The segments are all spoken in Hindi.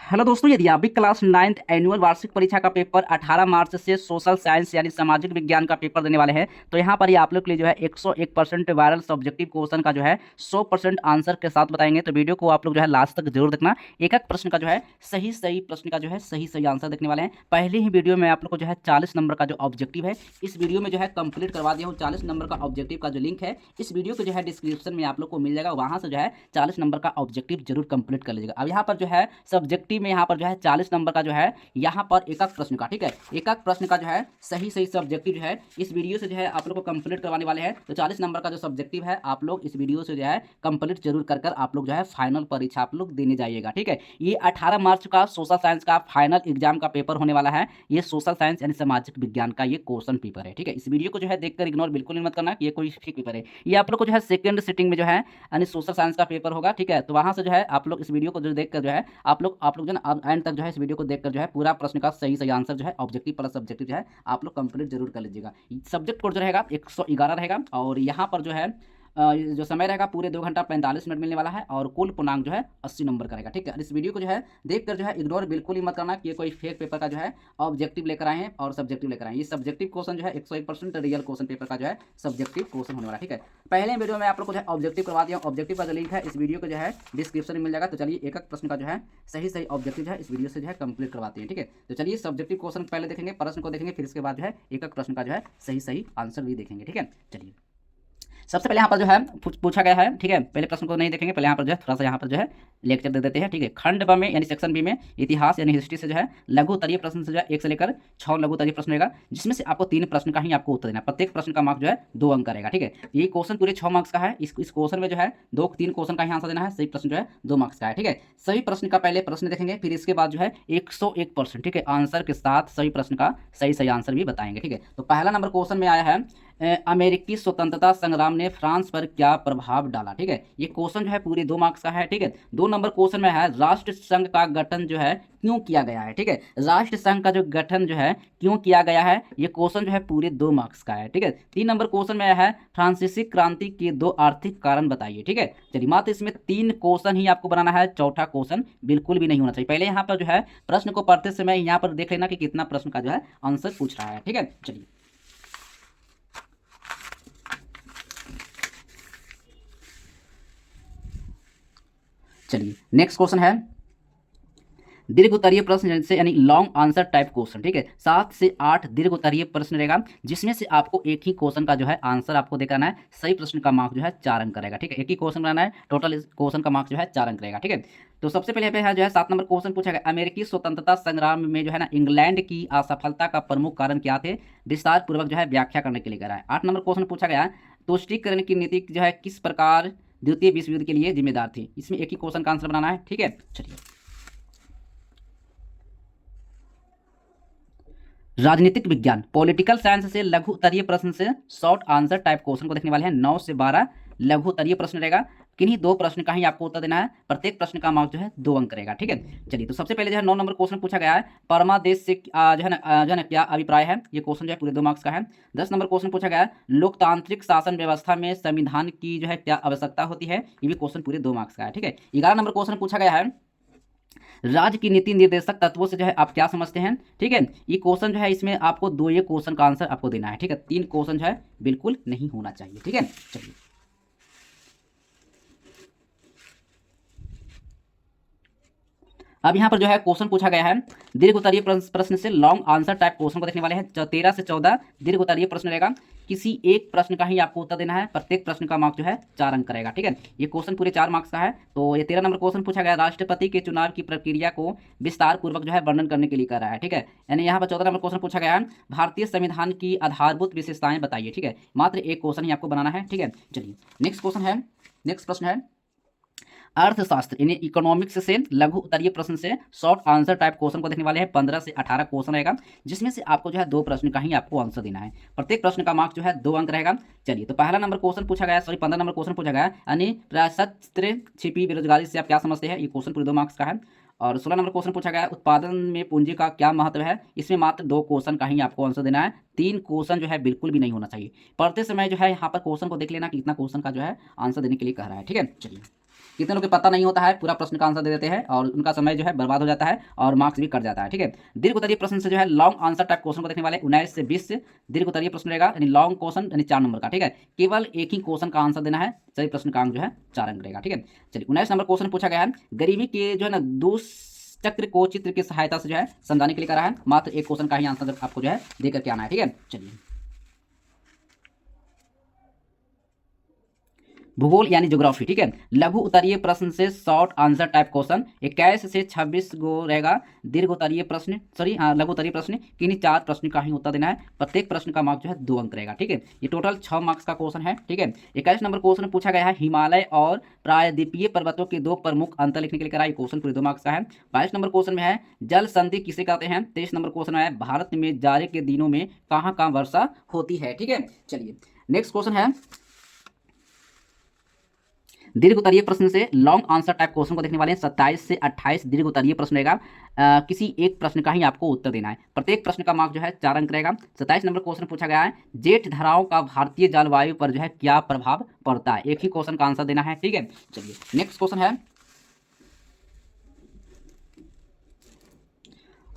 हेलो दोस्तों, यदि आप भी क्लास 9th एनुअल वार्षिक परीक्षा का पेपर 18 मार्च से सोशल साइंस यानी सामाजिक विज्ञान का पेपर देने वाले हैं, तो यहाँ पर ये आप लोग के लिए जो है 101% वायरल सब्जेक्टिव क्वेश्चन का जो है 100% आंसर के साथ बताएंगे। तो वीडियो को आप लोग जो है लास्ट तक जरूर देखना। एक एक प्रश्न का जो है सही सही प्रश्न का जो है सही सही आंसर देखने वाले हैं। पहले ही वीडियो में आप लोग को जो है 40 नंबर का जो ऑब्जेक्टिव है इस वीडियो में जो है कंप्लीट करवा दिया हूँ। 40 नंबर का ऑब्जेक्टिव का जो लिंक है इस वीडियो को जो है डिस्क्रिप्शन में आप लोग को मिल जाएगा, वहां से जो है 40 नंबर का ऑब्जेक्टिव जरूर कंप्लीट कर लीजिएगा। अब यहाँ पर जो है सब्जेक्टिव में यहाँ पर जो है 40 नंबर का जो है यहाँ पर एक एक प्रश्न का, ठीक है, एक एक प्रश्न का जो है सही सही सब्जेक्टिव जो है इस वीडियो से जो है आप लोग को कंप्लीट करवाने वाले हैं। तो 40 नंबर का जो सब्जेक्टिव है आप लोग इस वीडियो से जो है कंप्लीट जरूर कर आप लोग जो है फाइनल परीक्षा आप लोग देने जाइएगा, ठीक है। ये 18 मार्च का सोशल साइंस का फाइनल एग्जाम का पेपर होने वाला है। ये सोशल साइंस यानी सामाजिक विज्ञान का ये क्वेश्चन पेपर है, ठीक है। इस वीडियो को जो है देखकर इग्नोर बिल्कुल नहीं मत करना कि ये कोई फेक पेपर है। ये आप लोग को जो है सेकंड सिटिंग में जो है यानी सोशल साइंस का पेपर होगा, ठीक है। तो वहां से जो है आप लोग इस वीडियो को जो देखकर जो है आप लोग जो है एंड तक जो है इस वीडियो को देखकर जो है पूरा प्रश्न का सही सही आंसर जो है ऑब्जेक्टिव प्लस सब्जेक्टिव जो है आप लोग कंप्लीट जरूर कर लीजिएगा। सब्जेक्ट कोड जो रहेगा 111 रहेगा और यहाँ पर जो है जो समय रहेगा पूरे 2 घंटा 45 मिनट मिलने वाला है और कुल पूर्णांक जो है 80 नंबर का रहेगा, ठीक है। इस वीडियो को जो है देखकर जो है इग्नोर बिल्कुल ही मत करना कि ये कोई फेक पेपर का जो है ऑब्जेक्टिव लेकर आए हैं और सब्जेक्टिव लेकर आए हैं। ये सब्जेक्टिव क्वेश्चन जो है 101% रियल क्वेश्चन पेपर का जो है सब्जेक्टिव क्वेश्चन होने वाला है, ठीक है। पहले वीडियो में आप लोग को जो है ऑब्जेक्टिव करवा दिया, ऑब्जेक्टिव का जो लिंक है इस वीडियो को जो है डिस्क्रिप्शन में मिल जाएगा। तो चलिए एक एक प्रश्न का जो है सही सही ऑब्जेक्टिव जो है इस वीडियो से जो है कंप्लीट करवाते हैं, ठीक है। तो चलिए सब्जेक्टिव क्वेश्चन पहले देखेंगे, प्रश्न को देखेंगे, फिर इसके बाद जो है एक एक प्रश्न का जो है सही सही आंसर भी देखेंगे, ठीक है। चलिए सबसे पहले यहाँ पर जो है पूछा गया है, ठीक है। पहले प्रश्न को नहीं देखेंगे, पहले यहाँ पर जो है थोड़ा सा यहाँ पर जो है लेक्चर दे देते हैं, ठीक है। खंड ब में यानी सेक्शन बी में इतिहास यानी हिस्ट्री से जो है लघु उत्तरीय प्रश्न से जो है 1 से लेकर 6 लघु उत्तरीय प्रश्न रहेगा, जिसमें से आपको 3 प्रश्न का ही आपको उत्तर देना है। प्रत्येक प्रश्न का मार्क जो है 2 अंक का रहेगा, ठीक है। ये क्वेश्चन पूरे 6 मार्क्स का है। इस क्वेश्चन में जो है 2-3 क्वेश्चन का ही आंसर देना है। सही प्रश्न जो है 2 मार्क्स का है, ठीक है। सभी प्रश्न का पहले प्रश्न देखेंगे, फिर इसके बाद जो है 101%, ठीक है, आंसर के साथ सभी प्रश्न का सही सही आंसर भी बताएंगे, ठीक है। तो पहला नंबर क्वेश्चन में आया है अमेरिकी स्वतंत्रता संग्राम ने फ्रांस पर क्या प्रभाव डाला, ठीक है। ये क्वेश्चन जो है पूरे 2 मार्क्स का है, ठीक है। 2 नंबर क्वेश्चन में है राष्ट्र संघ का गठन जो है क्यों किया गया है, ठीक है। राष्ट्र संघ का जो गठन जो है क्यों किया गया है ये क्वेश्चन जो है पूरे 2 मार्क्स का है, ठीक है। 3 नंबर क्वेश्चन में है फ्रांसीसी क्रांति के 2 आर्थिक कारण बताइए, ठीक है। चलिए मात्र इसमें 3 क्वेश्चन ही आपको बनाना है, चौथा क्वेश्चन बिल्कुल भी नहीं होना चाहिए। पहले यहाँ पर जो है प्रश्न को पढ़ते समय यहाँ पर देख लेना कि कितना प्रश्न का जो है आंसर पूछ रहा है, ठीक है। चलिए नेक्स्ट क्वेश्चन है दीर्घ उत्तरीय प्रश्न जैसे यानी लॉन्ग आंसर टाइप क्वेश्चन, ठीक है। 7 से 8 दीर्घ उत्तरीय प्रश्न रहेगा, जिसमें से आपको एक ही क्वेश्चन का जो है आंसर आपको देना है। सही प्रश्न का मार्क जो है 4 अंक रहेगा, ठीक है। एक ही क्वेश्चन बनाना है, टोटल इस क्वेश्चन का मार्क जो है 4 अंक रहेगा, ठीक है। तो सबसे पहले पे है जो है 7 नंबर क्वेश्चन पूछा गया अमेरिकी स्वतंत्रता संग्राम में जो है ना इंग्लैंड की असफलता का प्रमुख कारण क्या थे, विस्तार पूर्वक जो है व्याख्या करने के लिए कह रहा है। 8 नंबर क्वेश्चन पूछा गया तुष्टीकरण की नीति जो है किस प्रकार द्वितीय विश्व युद्ध के लिए जिम्मेदार थी। इसमें एक ही क्वेश्चन का आंसर बनाना है, ठीक है। चलिए राजनीतिक विज्ञान पॉलिटिकल साइंस से लघु उत्तरीय प्रश्न से शॉर्ट आंसर टाइप क्वेश्चन को देखने वाले हैं। 9 से 12 लघु उत्तरीय प्रश्न रहेगा, किन्हीं 2 प्रश्न का ही आपको उत्तर देना है। प्रत्येक प्रश्न का मार्क जो है 2 अंक रहेगा, ठीक है। चलिए तो सबसे पहले जो है 9 नंबर क्वेश्चन पूछा गया है परमा देश से जो है ना क्या अभिप्राय है। ये क्वेश्चन जो है पूरे 2 मार्क्स का है। 10 नंबर क्वेश्चन पूछा गया है लोकतांत्रिक शासन व्यवस्था में संविधान की जो है क्या आवश्यकता होती है। ये भी क्वेश्चन पूरे 2 मार्क्स का है, ठीक है। 11 नंबर क्वेश्चन पूछा गया है राज्य की नीति निर्देशक तत्वों से जो है आप क्या समझते हैं, ठीक है। ये क्वेश्चन जो है इसमें आपको 2 ये क्वेश्चन का आंसर आपको देना है, ठीक है। 3 क्वेश्चन जो है बिल्कुल नहीं होना चाहिए, ठीक है। चलिए अब यहाँ पर जो है क्वेश्चन पूछा गया है दीर्घ उत्तरीय प्रश्न से लॉन्ग आंसर टाइप क्वेश्चन को देखने वाले हैं। 13 से 14 दीर्घ उत्तरीय प्रश्न रहेगा, किसी एक प्रश्न का ही आपको उत्तर देना है। प्रत्येक प्रश्न का मार्क जो है 4 अंक रहेगा, ठीक है। ये क्वेश्चन पूरे 4 मार्क्स का है। तो ये 13 नंबर क्वेश्चन पूछा गया राष्ट्रपति के चुनाव की प्रक्रिया को विस्तार पूर्वक जो है वर्णन करने के लिए कर रहा है, ठीक है। यानी यहाँ पर 14 नंबर क्वेश्चन पूछा गया है भारतीय संविधान की आधारभूत विशेषताएं बताइए, ठीक है। मात्र एक क्वेश्चन ही आपको बनाना है, ठीक है। चलिए नेक्स्ट क्वेश्चन है, नेक्स्ट प्रश्न है अर्थशास्त्र यानी इकोनॉमिक्स से लघु उत्तरीय प्रश्न से शॉर्ट आंसर टाइप क्वेश्चन को देखने वाले हैं। 15 से 18 क्वेश्चन रहेगा, जिसमें से आपको जो है 2 प्रश्न का ही आपको आंसर देना है। प्रत्येक प्रश्न का मार्क जो है 2 अंक रहेगा। चलिए तो पहला नंबर क्वेश्चन पूछा गया 15 नंबर क्वेश्चन पूछा गया यानी प्रशस्त्र छिपी बेरोजगारी से आप क्या समझते हैं। ये क्वेश्चन पूरे 2 मार्क्स का है। और 16 नंबर क्वेश्चन पूछा गया उत्पादन में पूंजी का क्या महत्व है। इसमें मात्र 2 क्वेश्चन का ही आपको आंसर देना है। 3 क्वेश्चन जो है बिल्कुल भी नहीं होना चाहिए। पढ़ते समय जो है यहाँ पर क्वेश्चन को देख लेना कि कितना क्वेश्चन का जो है आंसर देने के लिए कह रहा है, ठीक है। चलिए कितने लोग को पता नहीं होता है, पूरा प्रश्न का आंसर दे देते हैं और उनका समय जो है बर्बाद हो जाता है और मार्क्स भी कट जाता है। ठीक है, दीर्घ उत्तरीय प्रश्न से जो है लॉन्ग आंसर टाइप क्वेश्चन को देखने वाले 19 से 20 से दीर्घ उत्तरीय प्रश्न रहेगा, यानी लॉन्ग क्वेश्चन यानी 4 नंबर का। ठीक है, केवल एक ही क्वेश्चन का आंसर देना है, सही प्रश्न का अंक जो है 4 अंक रहेगा। ठीक है, चलिए 19 नंबर क्वेश्चन पूछा गया है, गरीबी के जो है ना चक्र को चित्र की सहायता से जो है समझाने के लिए करा है। मात्र एक क्वेश्चन का ही आंसर आपको जो है दे करके आना है। ठीक है, चलिए भूगोल यानी ज्योग्राफी। ठीक है, लघु उत्तरीय प्रश्न से शॉर्ट आंसर टाइप क्वेश्चन 21 से 26 गो रहेगा। दीर्घ उत्तरीय प्रश्न लघु उत्तरीय प्रश्न किन्हीं 4 प्रश्न का ही उत्तर देना है। प्रत्येक प्रश्न का मार्क्स जो है 2 अंक रहेगा। ठीक है, ये टोटल 6 मार्क्स का क्वेश्चन है। ठीक है, 21 नंबर क्वेश्चन पूछा गया है, हिमालय और प्रायद्वीपीय पर्वतों के 2 प्रमुख अंतर लिखने के लिए कराया। क्वेश्चन पूरे 2 मार्क्स का है। 22 नंबर क्वेश्चन में है, जल संधि किसे कहते हैं। 23 नंबर क्वेश्चन है, भारत में जाड़े के दिनों में कहाँ कहाँ वर्षा होती है। ठीक है, चलिए नेक्स्ट क्वेश्चन है, दीर्घ उत्तरीय प्रश्न से लॉन्ग आंसर टाइप क्वेश्चन को देखने वाले हैं। 27 से 28 दीर्घ उत्तरीय प्रश्न रहेगा। किसी एक प्रश्न का ही आपको उत्तर देना है। प्रत्येक प्रश्न का मार्क जो है 4 अंक रहेगा। 27 नंबर क्वेश्चन पूछा गया है, जेठ धाराओं का भारतीय जलवायु पर जो है क्या प्रभाव पड़ता है। एक ही क्वेश्चन का आंसर देना है। ठीक है, चलिए नेक्स्ट क्वेश्चन है,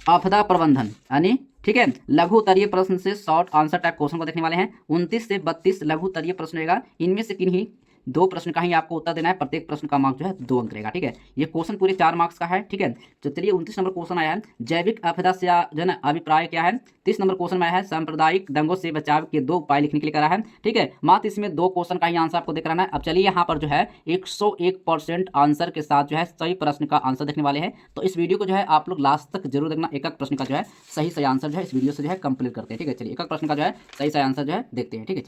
आपदा प्रबंधन यानी ठीक है लघु उत्तरीय प्रश्न से शॉर्ट आंसर टाइप क्वेश्चन को देखने वाले हैं। 29 से 32 लघु उत्तरीय प्रश्न रहेगा। इनमें से किन्हीं 2 प्रश्न का ही आपको उत्तर देना है। प्रत्येक प्रश्न का मार्क जो है 2 अंक रहेगा। ठीक है, ये क्वेश्चन पूरे 4 मार्क्स का है। ठीक है, तो चलिए 29 नंबर क्वेश्चन आया है, जैविक आपदा से जो है ना अभिप्राय क्या है। 30 नंबर क्वेश्चन में आया है, सांप्रदायिक दंगों से बचाव के 2 उपाय लिखने के लिए करा है। ठीक है, मात्र इसमें 2 क्वेश्चन का ही आंसर आपको देख रहा है। अब चलिए यहाँ पर जो है 101% आंसर के साथ जो है सही प्रश्न का आंसर देखने वाले हैं। तो इस वीडियो को जो है आप लोग लास्ट तक जरूर देखना। एक प्रश्न का जो है सही आंसर जो है इस वीडियो से जो है कंप्लीट करते हैं। ठीक है, चलिए एक प्रश्न का जो है सही आंसर जो है देखते हैं। ठीक है,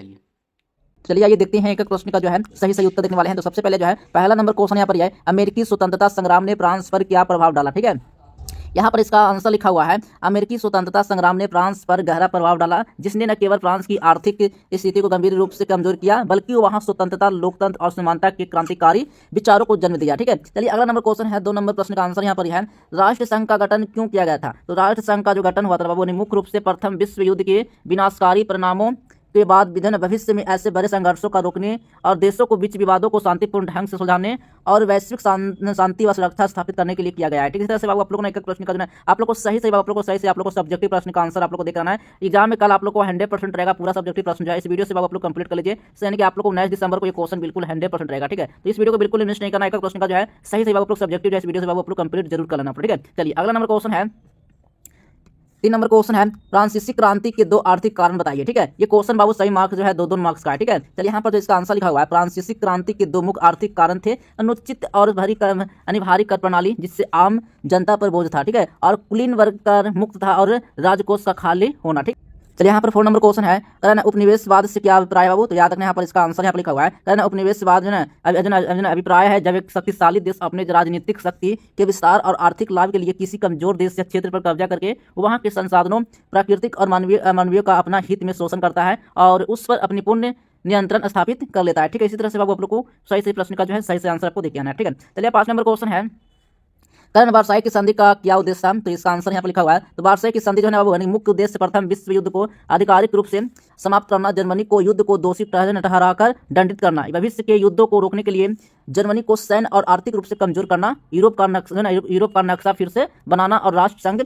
चलिए आइए देखते हैं एक प्रश्न का जो है सही उत्तर देखने वाले हैं। तो सबसे पहले जो है पहला नंबर क्वेश्चन यहाँ पर यह है, अमेरिकी स्वतंत्रता संग्राम ने फ्रांस पर क्या प्रभाव डाला। ठीक है, यहाँ पर इसका आंसर लिखा हुआ है, अमेरिकी स्वतंत्रता संग्राम ने फ्रांस पर गहरा प्रभाव डाला, जिसने न केवल फ्रांस की आर्थिक स्थिति को गंभीर रूप से कमजोर किया, बल्कि वहाँ स्वतंत्रता, लोकतंत्र और समानता के क्रांतिकारी विचारों को जन्म दिया। ठीक है, चलिए अगला नंबर क्वेश्चन है, 2 नंबर प्रश्न का आंसर यहाँ पर है, राष्ट्र संघ का गठन क्यों किया गया था। तो राष्ट्र संघ का जो गठन हुआ था बाबू ने मुख्य रूप से प्रथम विश्व युद्ध के विनाशकारी परिणामों के बाद विभिन्न भविष्य में ऐसे बड़े संघर्षों का रोकने और देशों को बीच विवादों को शांतिपूर्ण ढंग से सुलझाने और वैश्विक शांति व सुरक्षा स्थापित करने के लिए किया गया है। ठीक है, इस तरह से बाबू आप लोगों ने एक प्रश्न का जो है आप लोग को सही आप लोग को सही से आप लोग को सब्जेक्टिव प्रश्न का आंसर आप लोग को देख रहा है। एग्जाम में कल आप लोग को 100% रहेगा पूरा सब्जेक्टिव प्रश्न जो है। इस वीडियो से आप लोग कंप्लीट कर लीजिए, यानी कि आप लोग को 19 दिसंबर को ये क्वेश्चन बिल्कुल 100% रहेगा। ठीक है, तो इस वीडियो को बिल्कुल मिस नहीं करना। एक प्रश्न का जो है सही आप लोग सब्जेक्टिव जो है इस वीडियो से आप लोग कंप्लीट जरूर कर लेना। ठीक है, चलिए अगला नंबर क्वेश्चन है, 3 नंबर क्वेश्चन है, फ्रांसीसी क्रांति के 2 आर्थिक कारण बताइए। ठीक है, ये क्वेश्चन बाबू सही मार्क्स जो है 2 मार्क्स का है। ठीक है, चलिए यहाँ पर जो इसका आंसर लिखा हुआ है, फ्रांसीसी क्रांति के 2 मुख्य आर्थिक कारण थे, अनुचित और भारी कर प्रणाली जिससे आम जनता पर बोझ था। ठीक है, और कुलीन वर्ग कर मुक्त था और राजकोष का खाली होना। ठीक, चलिए यहाँ पर 4 नंबर क्वेश्चन है, कहना उपनिवेशवाद से क्या अभिप्राय है बाबू। तो याद रखना यहाँ पर इसका आंसर यहाँ पर लिखा हुआ है, कहना उपनिवेशवाद जो है अभिप्राय है जब एक शक्तिशाली देश अपने राजनीतिक शक्ति के विस्तार और आर्थिक लाभ के लिए किसी कमजोर देश या क्षेत्र पर कब्जा करके वहाँ के संसाधनों, प्राकृतिक और मानवीय का अपना हित में शोषण करता है और उस पर अपनी पूर्ण नियंत्रण स्थापित कर लेता है। ठीक है, इसी तरह से बाबू आप लोग को सही प्रश्न का जो है सही आंसर आपको देख आना है। ठीक है, चलिए 5 नंबर क्वेश्चन है, कर्ण वर्साई की संधि का क्या उद्देश्य था। तो इसका आंसर यहाँ पर लिखा हुआ है, तो वर्साई की संधि जो है ना बाबू मुख्य उद्देश्य प्रथम विश्व युद्ध को आधिकारिक रूप से समाप्त करना, जर्मनी को युद्ध को दोषी ठहराकर दंडित करना, भविष्य के युद्धों को रोकने के लिए जर्मनी को सैन्य और आर्थिक रूप से कमजोर करना, यूरोप का नक्शा फिर से बनाना और राष्ट्र संघ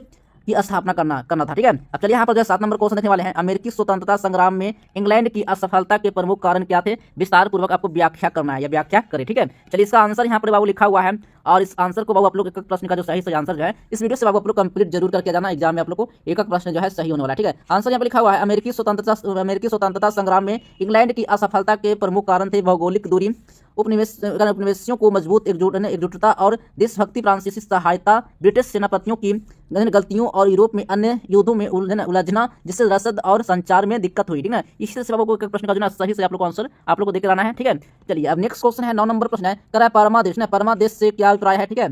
की स्थापना करना था। ठीक है, अब चलिए यहाँ पर जो 7 नंबर क्वेश्चन देखने वाले हैं, अमेरिकी स्वतंत्रता संग्राम में इंग्लैंड की असफलता के प्रमुख कारण क्या थे। विस्तार पूर्वक आपको व्याख्या करना है या व्याख्या करें। ठीक है, चलिए इसका आंसर यहाँ पर बाबू लिखा हुआ है और इस आंसर को बाबू आप लोग एक प्रश्न का जो सही आंसर जो है इस वीडियो से बाबू आप लोग कंप्लीट जरूर करके जाना। एग्जाम में आप लोग को एक प्रश्न जो है सही होने वाला है। ठीक है, आंसर यहाँ पर लिखा हुआ है, अमेरिकी स्वतंत्रता संग्राम में इंग्लैंड की असफलता के प्रमुख कारण थे भौगोलिक दूरी, उपनिवेशियों को मजबूत एकजुटता और देशभक्ति, फ्रांसीसी सहायता, ब्रिटिश सेनापतियों की गलतियों और यूरोप में अन्य युद्धों में उलझना जिससे रसद और संचार में दिक्कत हुई। ठीक है, इसी तरह से बाबू को एक प्रश्न का जो सही से आप लोग को आंसर आप लोग को देकर आना है। ठीक है, चलिए अब नेक्स्ट क्वेश्चन है, 9 नंबर प्रश्न है, करा परमादेश परमादेश से क्या अभिप्राय है। ठीक है,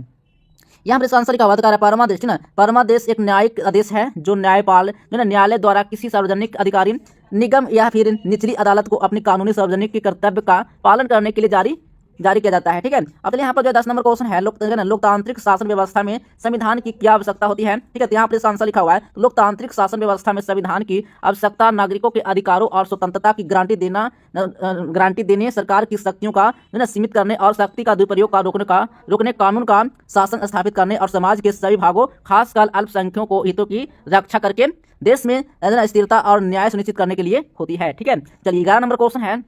यहाँ पर इसका आंसर का वाद कर परमादेश ना, परमादेश एक न्यायिक आदेश है जो न्यायालय द्वारा किसी सार्वजनिक अधिकारी, निगम या फिर निचली अदालत को अपनी कानूनी सार्वजनिक के कर्तव्य का पालन करने के लिए जारी जारी किया जाता है। ठीक है, अब चलिए यहाँ पर जो 10 नंबर क्वेश्चन है, लोकतांत्रिक शासन व्यवस्था में संविधान की क्या आवश्यकता होती है। ठीक है, तो यहाँ पर इसका आंसर लिखा हुआ है, तो लोकतांत्रिक शासन व्यवस्था में संविधान की आवश्यकता नागरिकों के अधिकारों और स्वतंत्रता की गारंटी देने, सरकार की शक्तियों का सीमित करने और शक्ति का दुरुपयोग का रोकने, कानून का शासन स्थापित करने और समाज के सभी भागों खासकर अल्पसंख्यकों को हितों की रक्षा करके देश में स्थिरता और न्याय सुनिश्चित करने के लिए होती है। ठीक है, चलिए 11 नंबर क्वेश्चन है,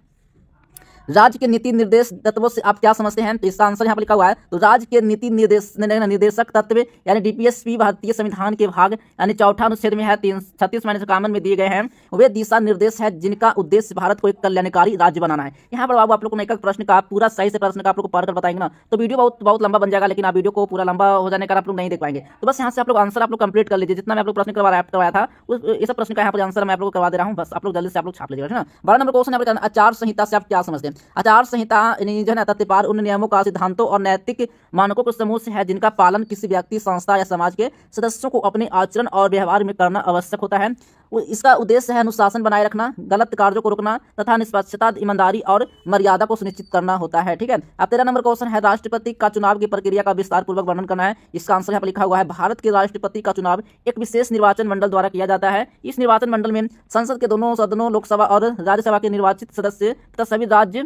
राज्य के नीति निर्देश तत्वों से आप क्या समझते हैं। तो इसका आंसर यहाँ पर लिखा हुआ है, तो राज्य के नीति निर्देशक तत्व यानी डीपीएसपी भारतीय संविधान के भाग यानी 4 अनुच्छेद में है 36-51 में दिए गए हैं, वे दिशा निर्देश है जिनका उद्देश्य भारत को एक कल्याणकारी राज्य बनाना है। यहाँ पर आप लोग को एक प्रश्न का पूरा सही से प्रश्न का आप लोग को पढ़कर बताएंगे ना, तो वीडियो बहुत लंबा बन जाएगा, लेकिन आप वीडियो को पूरा लंबा हो जाने का आप लोग नहीं देख पाएंगे। तो बस यहाँ से आप लोग आंसर आप लोग कंप्लीट कर लीजिए, जितना मैं आप लोग प्रश्न करवाया था ये सब प्रश्न का यहाँ पर आंसर मैं आप लोग करवा दे रहा हूँ, बस आप लोग जल्दी से आप लोग छाप लीजिएगा। 12 नंबर क्वेश्चन है, आचार संहिता से आप क्या समझते हैं। आचार संहिता जो है तत्पार उन नियमों का, सिद्धांतों और नैतिक मानकों के समूह से है जिनका पालन किसी व्यक्ति, संस्था या समाज के सदस्यों को अपने आचरण और व्यवहार में करना आवश्यक होता है। इसका उद्देश्य है अनुशासन बनाए रखना, गलत कार्यों को रोकना तथा निष्पक्षता, ईमानदारी और मर्यादा को सुनिश्चित करना होता है। ठीक है, अब 13 नंबर क्वेश्चन है, राष्ट्रपति का चुनाव की प्रक्रिया का विस्तार पूर्वक वर्णन करना है। इसका आंसर यहाँ पर लिखा हुआ है, भारत के राष्ट्रपति का चुनाव एक विशेष निर्वाचन मंडल द्वारा किया जाता है। इस निर्वाचन मंडल में संसद के दोनों सदनों, लोकसभा और राज्यसभा के निर्वाचित सदस्य तथा सभी राज्य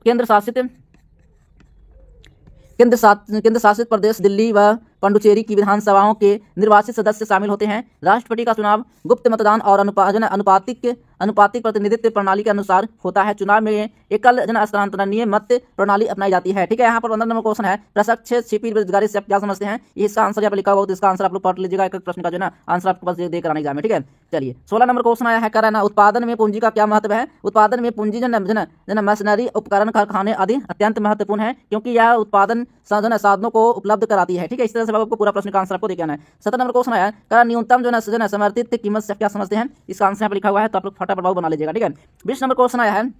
केंद्र शासित प्रदेश, दिल्ली व पुडुचेरी की विधानसभाओं के निर्वाचित सदस्य शामिल होते हैं। राष्ट्रपति का चुनाव गुप्त मतदान और अनुपातिक प्रतिनिधित्व प्रणाली के अनुसार होता है। चुनाव में एकल स्थानांतरणीय मत प्रणाली अपनाई जाती है। ठीक है, यहाँ पर 15 नंबर क्वेश्चन है, प्रत्यक्ष छिपी बेरोजगारी से आप क्या समझते हैं। इसका आंसर यहाँ पर लिखा हुआ, तो इसका आंसर आप लोग पढ़ लीजिएगा, एक प्रश्न का जो है ना आंसर आपके पास देकर आने एग्जाम में। ठीक है, चलिए 16 नंबर क्वेश्चन आया है, कह रहा है ना, उत्पादन में पूंजी का क्या महत्व है। उत्पादन में पूंजी जो मशीनरी, उपकरण, कारखाने आदि अत्यंत महत्वपूर्ण है, क्योंकि यह उत्पादन साधनों को उपलब्ध कराती है। ठीक है, इस तरह से आपको पूरा प्रश्न का आंसर आपको देना है। 17 नंबर क्वेश्चन आया, कारण न्यूनतम जो है समर्थित कीमत से क्या समझते हैं। इसका आंसर यहाँ पर लिखा हुआ है, तो आप लोग फटाफट बना लीजिएगा। ठीक है, 20 नंबर क्वेश्चन आया है,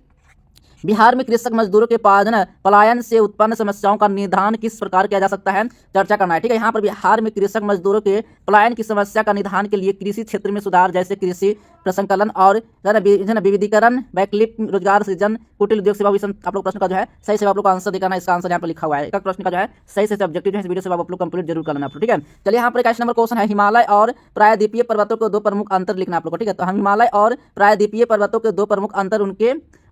बिहार में कृषक मजदूरों के पलायन से उत्पन्न समस्याओं का निदान किस प्रकार किया जा सकता है, चर्चा करना है। ठीक है, यहाँ पर बिहार में कृषक मजदूरों के पलायन की समस्या का निदान के लिए कृषि क्षेत्र में सुधार, जैसे कृषि प्रसंकलन और विविधीकरण, वैकल्पिक रोजगार सृजन, कुटीर उद्योग सेवा, आप लोग प्रश्न का जो है सही से आप लोग आंसर देना। इसका आंसर यहाँ पर लिखा हुआ है, एक प्रश्न का जो है सही से ऑब्जेक्टिव जो है वीडियो से आप लोग कंप्लीट जरूर करना। ठीक है, चलिए यहाँ पर 21 नंबर क्वेश्चन है, हिमालय और प्रायद्वीपीय पर्वतों के 2 प्रमुख अंतर लिखना आप लोग को। ठीक है, तो हम हिमालय और प्रायद्वीपीय पर्वतों के 2 प्रमुख अंतर,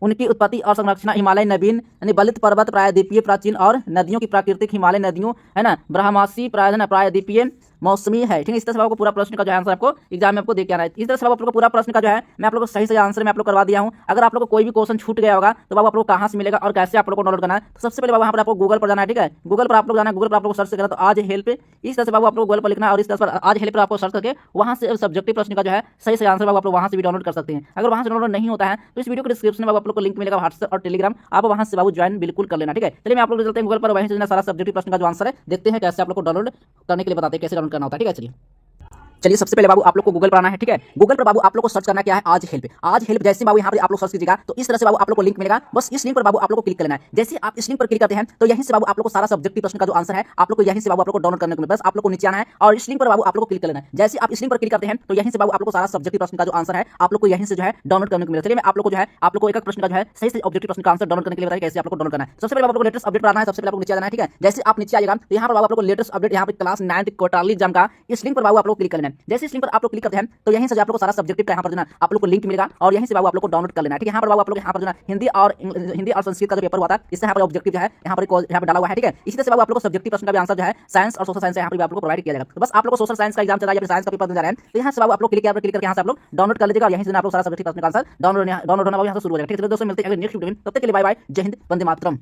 उनकी उत्पत्ति और संरचना। हिमालय नवीन यानी बलित पर्वत, प्रायद्वीपीय प्राचीन और नदियों की प्राकृतिक, हिमालय नदियों है ना ब्रह्मासी, प्रायद्वीपीय मौसमी है। ठीक है, इस तरह से आपको पूरा प्रश्न का जो आंसर आपको एग्जाम में आपको देख के आना है। इस तरह से आप लोग को पूरा प्रश्न का जो है मैं आप लोग को सही आंसर में आप लोग करवा दिया हूं। अगर आप लोग को कोई भी क्वेश्चन छूट गया होगा तो आप लोग कहां से मिलेगा और कैसे आप लोग को डाउनलोड करना है, तो सबसे पहले वहां पर आपको गूगल पर जाना है। ठीक है, गूगल पर आप लोग जाना है, गूगल पर आप लोग सर्च करना, तो आज हेल्प, इस तरह से आप लोग गूगल पर लिखना है और इस तरह से आज हेल्प पर आपको सर्च करके वहां से सब्जेक्टिव प्रश्न का जो है सही आंसर आप लोग वहां से भी डाउनलोड कर सकते हैं। अगर वहां से डाउनलोड नहीं होता है तो इस वीडियो के डिस्क्रिप्शन में आप लोग को लिंक मिलेगा व्हाट्सएप और टेलीग्राम, आप वहां से बाबू ज्वाइन बिल्कुल कर लेना। ठीक है, चलिए मैं आप लोग चलते हैं गूगल पर, वहीं से सारा सब्जेक्टिव प्रश्न का जो आंसर है देखते हैं कैसे आप लोग को डाउनलोड करने के लिए बताते हैं, कैसे डाउनलोड करना होता है। ठीक है, चलिए सबसे पहले बाबू आप लोग को गूगल पर आना है। ठीक है, गूगल पर बाबू आप लोग को सर्च करना क्या है, आज हेल्प। आज हेल्प जैसे बाबू यहाँ पर आप लोग सर्च कीजिएगा तो इस तरह से बाबू आप लोग को लिंक मिलेगा, बस इस लिंक पर बाबू आप लोग को क्लिक करना है। जैसे आप इस लिंक पर क्लिक करते हैं तो यहीं से बाबू आप लोग को सारा सब्जेक्टिव प्रश्न का जो आंसर है आप लोग को यहीं से बाबू आप लोग को डाउनलोड करने को मिलेगा। बस आप लोग को नीचे आना है और इस लिंक पर बाबू आप लोग को क्लिक करना है। जैसे आप इस लिंक पर क्लिक करते हैं तो यहीं से बाबू आप लोग को सारा सब्जेक्टिव प्रश्न का जो आंसर है आप लोग को यहीं से जो है डाउनलोड करने को मिलेगा। चलिए मैं आप लोग को जो है आप लोग को एक प्रश्न का जो है सही से ऑब्जेक्टिव प्रश्न का आंसर डाउनलोड करने के लिए बताइए कैसे आप लोग को डाउनलोड करना है। सबसे पहले आप लोग को लेटेस्ट अपडेट पर आना है, सबसे पहले आप लोग नीचे आना है। ठीक है, जैसे आप नीचे आएगा तो यहाँ पर आप लोग को लेटेस्ट अपडेट यहाँ पे क्लास 9th क्वार्टरली एग्जाम का इस लिंक पर बाबू आप लोग क्लिक कर लेना है। जैसे इस लिंक पर आप लोग क्लिक करते हैं तो यहीं से आप लोग को सारा सब्जेक्टिव का यहाँ पर जो है आप लोग को लिंक मिलेगा और यहीं से बाबू आप लोग को डाउनलोड कर लेना है। ठीक है, यहाँ पर बाबू आप लोग यहाँ पर जो है हिंदी और संस्कृत का जो पेपर हुआ था इससे यहाँ पर ऑब्जेक्टिव जो है यहाँ पर डाला हुआ है। ठीक है, इसी तरह से बाबू आप लोग को सब्जेक्टिव प्रश्न का भी आंसर जो है साइंस और सोशल साइंस यहाँ पर आप लोग को प्रोवाइड किया जाएगा। तो बस आप लोग को सोशल साइंस का एग्जाम चल रहा है या साइंस का पेपर देने जा रहे हैं तो यहाँ से बाबू आप लोग क्लिक करके यहाँ से आप लोग डाउनलोड कर लीजिएगा और यहीं से आप लोग सारा सब्जेक्टिव प्रश्न का आंसर डाउनलोड होना यहाँ से शुरू हो जाएगा। ठीक है, दोस्तों मिलते हैं नेक्स्ट वीडियो में, तब तक के लिए बाय बाय, जय हिंद, वंदे मातरम।